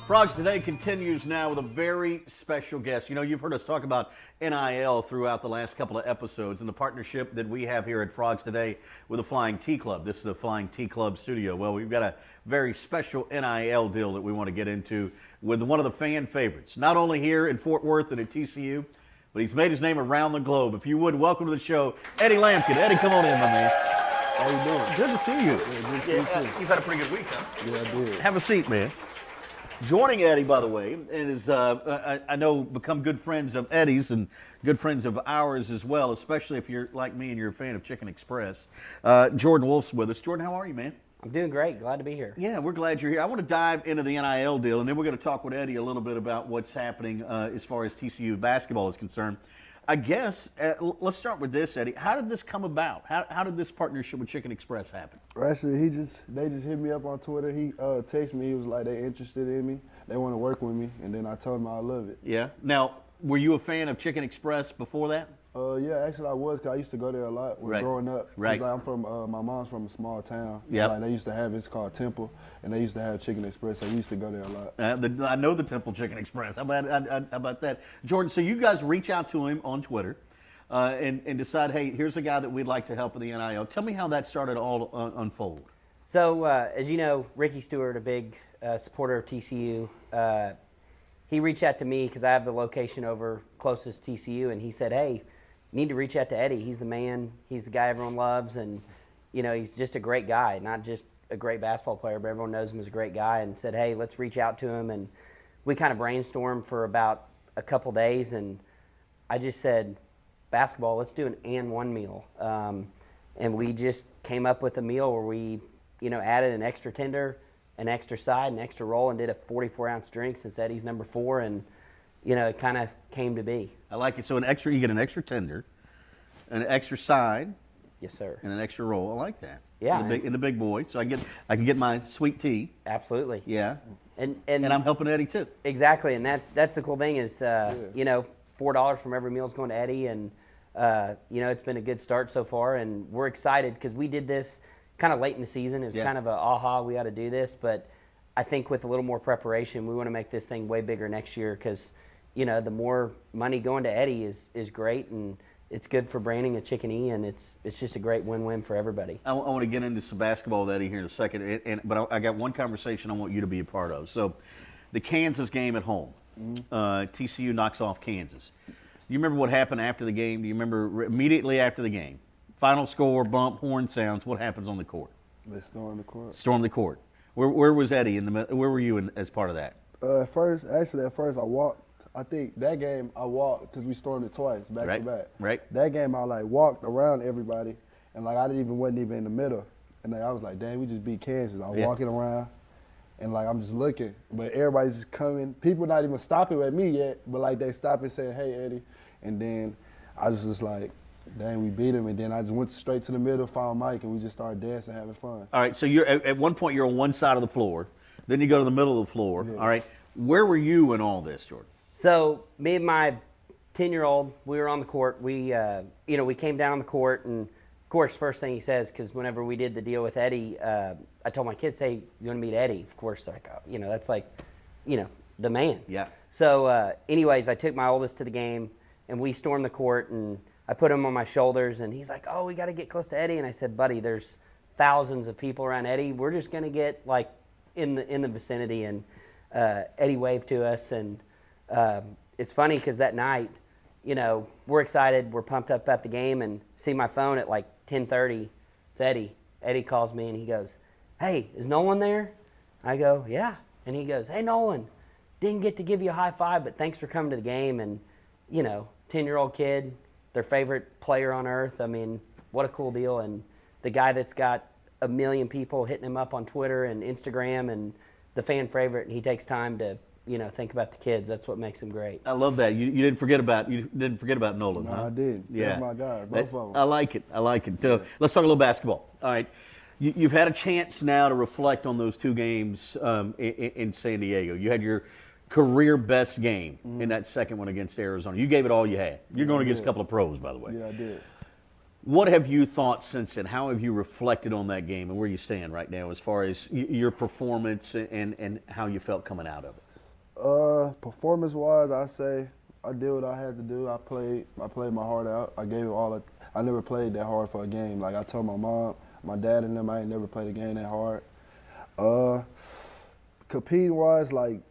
Frogs Today continues now with a very special guest. You know, you've heard us talk about NIL throughout the last couple of episodes and the partnership that we have here at Frogs Today with the Flying T Club. This is the Flying T Club studio. Well, we've got a very special NIL deal that we want to get into with one of the fan favorites, not only here in Fort Worth and at TCU, but he's made his name around the globe. If you would, welcome to the show, Eddie Lampkin. Eddie, come on in, my man. How you doing? Good to see you. Yeah, good to see you too. You've had a pretty good week, huh? Yeah, I did. Have a seat, man. Joining Eddie, by the way, and is I know become good friends of Eddie's and good friends of ours as well, especially if you're like me and you're a fan of Chicken Express. Jordan Wolf's with us. Jordan, how are you, man? I'm doing great. Glad to be here. Yeah, we're glad you're here. I want to dive into the NIL deal, and then we're going to talk with Eddie a little bit about what's happening as far as TCU basketball is concerned. I guess, let's start with this, Eddie. How did this come about? How did this partnership with Chicken Express happen? Well, actually, they just hit me up on Twitter. He texted me. He was like, they interested in me. They want to work with me. And then I told him I love it. Yeah. Now, were you a fan of Chicken Express before that? Yeah, actually I was, because I used to go there a lot when growing up. Right. Like, I'm from, my mom's from a small town. Yeah. Like, they used to have, it's called Temple, and they used to have Chicken Express, so we used to go there a lot. I know the Temple Chicken Express. How about that? Jordan, so you guys reach out to him on Twitter and decide, hey, here's a guy that we'd like to help with the NIL. Tell me how that started all unfold. So, as you know, Ricky Stewart, a big supporter of TCU, he reached out to me because I have the location over closest to TCU, and he said, hey, you need to reach out to Eddie. He's the man. He's the guy everyone loves, and, you know, he's just a great guy, not just a great basketball player, but everyone knows him as a great guy, and said, hey, let's reach out to him. And we kind of brainstormed for about a couple days, and I just said, basketball, let's do an and one meal. And we just came up with a meal where we, you know, added an extra tender, an extra side, an extra roll, and did a 44-ounce drink since Eddie's number 4, and, you know, it kind of came to be. I like it. So you get an extra tender, an extra side. Yes, sir. And an extra roll. I like that. Yeah. In the big boy. So I can get my sweet tea. Absolutely. Yeah. And I'm helping Eddie too. Exactly. And that's the cool thing is, you know, $4 from every meal is going to Eddie, and you know, it's been a good start so far, and we're excited because we did this kind of late in the season. It was kind of a aha, we got to do this, but I think with a little more preparation, we want to make this thing way bigger next year because, you know, the more money going to Eddie is great, and it's good for branding a Chicken E, and it's just a great win-win for everybody. I want to get into some basketball with Eddie here in a second, but I got one conversation I want you to be a part of. So the Kansas game at home, TCU knocks off Kansas. Do you remember what happened after the game? Do you remember immediately after the game? Final score, bump, horn sounds. What happens on the court? They stormed the court. Storm the court. Where was Eddie where were you as part of that? At first I walked. I think that game I walked because we stormed it twice, back to back. Right. That game I like walked around everybody, and like wasn't even in the middle, and like, I was like, dang, we just beat Kansas. I'm walking around, and like I'm just looking, but everybody's just coming. People not even stopping at me yet, but like they stopping saying, hey Eddie, and then I was just like, dang, we beat him, and then I just went straight to the middle, found Mike, and we just started dancing, having fun. All right, so you're at one point you're on one side of the floor, then you go to the middle of the floor. Yeah. All right, where were you in all this, Jordan? So me and my 10-year-old, we were on the court. We, you know, we came down on the court, and of course, first thing he says, because whenever we did the deal with Eddie, I told my kids, hey, you want to meet Eddie? Of course, they're like, oh, you know, that's like, you know, the man. Yeah. So anyways, I took my oldest to the game, and we stormed the court, and I put him on my shoulders, and he's like, oh, we got to get close to Eddie. And I said, buddy, there's thousands of people around Eddie. We're just going to get, like, in the vicinity. And Eddie waved to us, and it's funny because that night, you know, we're excited, we're pumped up at the game, and see my phone at like 10:30. It's Eddie. Eddie calls me and he goes, hey, is Nolan there? I go, yeah. And he goes, hey, Nolan, didn't get to give you a high five, but thanks for coming to the game. And, you know, 10-year-old kid, their favorite player on earth. I mean, what a cool deal. And the guy that's got 1 million people hitting him up on Twitter and Instagram, and the fan favorite, and he takes time to, you know, think about the kids. That's what makes him great. I love that. You didn't forget about Nolan, No, huh? I did. Yeah. That's my guy, both of them. I like it. Let's talk a little basketball. All right. You've had a chance now to reflect on those two games in San Diego. You had your career best game in that second one against Arizona. You gave it all you had. You're going against a couple of pros, by the way. Yeah, I did. What have you thought since then? How have you reflected on that game and where you stand right now as far as your performance and how you felt coming out of it? Performance-wise, I say I did what I had to do. I played my heart out. I gave it all. I never played that hard for a game. Like I told my mom, my dad, and them, I ain't never played a game that hard. Competing-wise, like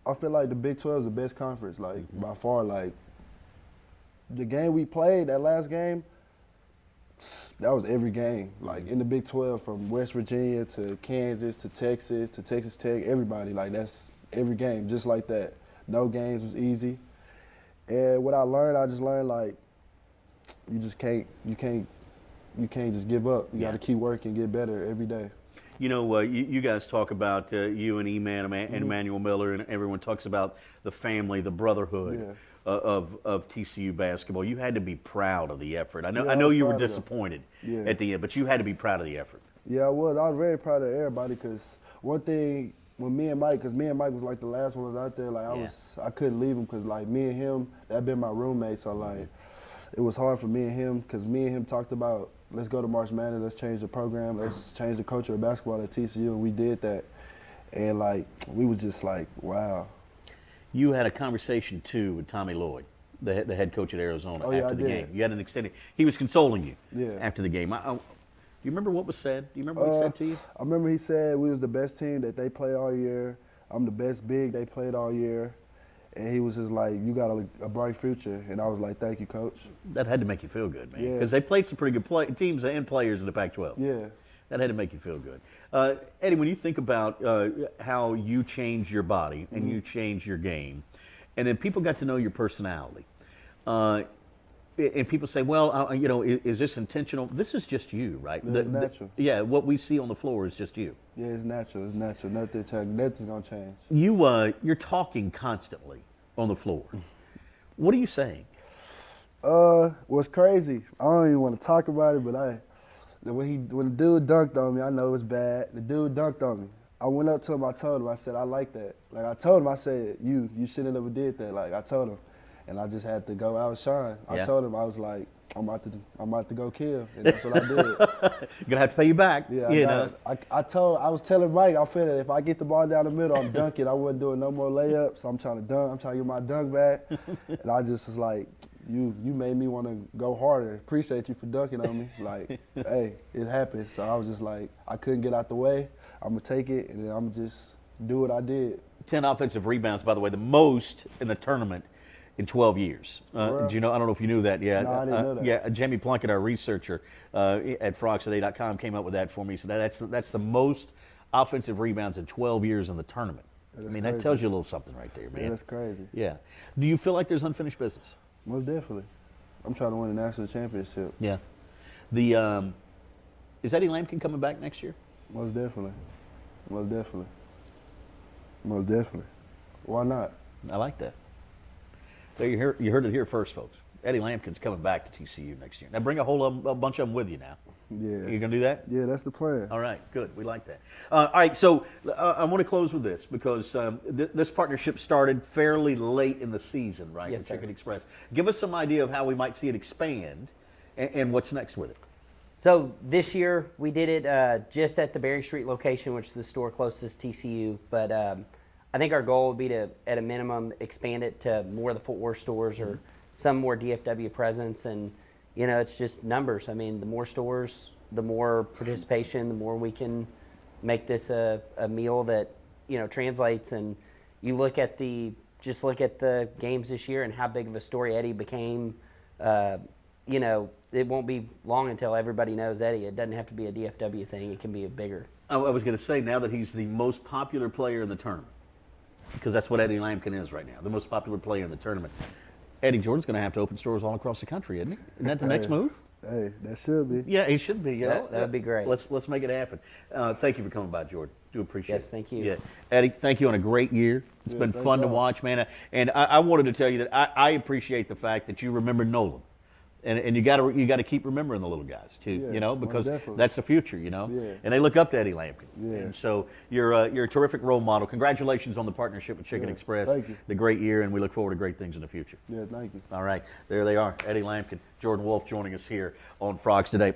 I feel like the Big 12 is the best conference, like by far. Like the game we played, that last game, that was every game. Like in the Big 12, from West Virginia to Kansas to Texas Tech, everybody. Like that's every game, just like that. No games was easy. And what I just learned like you can't just give up. You got to keep working, get better every day. You know, you guys talk about you and E-Man and Emmanuel Miller, and everyone talks about the family, the brotherhood of TCU basketball. You had to be proud of the effort. I know you were disappointed at the end, but you had to be proud of the effort. Yeah, I was. I was very proud of everybody because one thing when me and Mike was like the last ones out there. Like I couldn't leave him because like me and him, that been my roommate. So like it was hard for me and him because me and him talked about, let's go to March Madness, let's change the program, let's change the culture of basketball at TCU, and we did that. And like we was just like, wow. You had a conversation too with Tommy Lloyd, the head coach at Arizona, after the game. Did. You had an extended. He was consoling you after the game. Do you remember what was said? Do you remember what he said to you? I remember he said we was the best team that they played all year. I'm the best big they played all year. And he was just like, you got a bright future. And I was like, thank you, Coach. That had to make you feel good, man. Because they played some pretty good teams and players in the Pac-12. Yeah. That had to make you feel good. Eddie, when you think about how you changed your body and you changed your game, and then people got to know your personality, and people say, well, you know, is this intentional? This is just you, right? Yeah, it's natural. What we see on the floor is just you. Yeah, it's natural. It's natural. Nothing's going to change. You're talking constantly on the floor. What are you saying? What's crazy, I don't even want to talk about it, but when the dude dunked on me, I know it was bad. The dude dunked on me. I went up to him, I told him, I said, I like that. Like I told him, I said, you shouldn't have ever did that. Like I told him. And I just had to go outshine. I told him, I was like, I'm about to go kill, and that's what I did. You're gonna have to pay you back. Yeah, I was telling Mike, I feel that if I get the ball down the middle, I'm dunking. I wasn't doing no more layups. I'm trying to dunk. I'm trying to get my dunk back. And I just was like, you made me want to go harder. Appreciate you for dunking on me. Like, hey, it happened. So I was just like, I couldn't get out the way. I'm gonna take it, and then I'm just do what I did. 10 offensive rebounds, by the way, the most in the tournament in 12 years. Do you know? I don't know if you knew that yet. No, I didn't know that. Yeah, Jamie Plunkett, our researcher at frogstoday.com, came up with that for me. So that's the most offensive rebounds in 12 years in the tournament. I mean, that tells you a little something right there, man. Yeah, that's crazy. Yeah. Do you feel like there's unfinished business? Most definitely. I'm trying to win a national championship. Yeah. Is Eddie Lampkin coming back next year? Most definitely. Most definitely. Most definitely. Why not? I like that. There, you heard it here first, folks. Eddie Lampkin's coming back to TCU next year. Now bring a bunch of them with you now. Yeah. You gonna do that? Yeah, that's the plan. All right, good. We like that. All right, so I want to close with this because this partnership started fairly late in the season, right? Yes, with sir. Chicken Express. Give us some idea of how we might see it expand and what's next with it. So this year we did it just at the Berry Street location, which is the store closest to TCU. But I think our goal would be to, at a minimum, expand it to more of the Fort Worth stores or some more DFW presence. And, you know, it's just numbers. I mean, the more stores, the more participation, the more we can make this a meal that, you know, translates. And you look at the games this year and how big of a story Eddie became. You know, it won't be long until everybody knows Eddie. It doesn't have to be a DFW thing. It can be a bigger. I was going to say now that he's the most popular player in the tournament, because that's what Eddie Lampkin is right now, the most popular player in the tournament. Eddie Jordan's going to have to open stores all across the country, isn't he? Isn't that the next move? Hey, that should be. Yeah, he should be. That would be great. Let's make it happen. Thank you for coming by, Jordan. Do appreciate it. Yes, thank you. Yeah, Eddie, thank you on a great year. It's been fun to watch, man. And I wanted to tell you that I appreciate the fact that you remember Nolan. And you got to keep remembering the little guys too, Yeah, you know, because definitely. that's the future, you know. Yeah. And they look up to Eddie Lampkin. Yeah. And so you're a terrific role model. Congratulations on the partnership with Chicken Express. Thank you. The great year, and we look forward to great things in the future. Yeah, thank you. All right, there they are, Eddie Lampkin, Jordan Wolf joining us here on Frogs Today.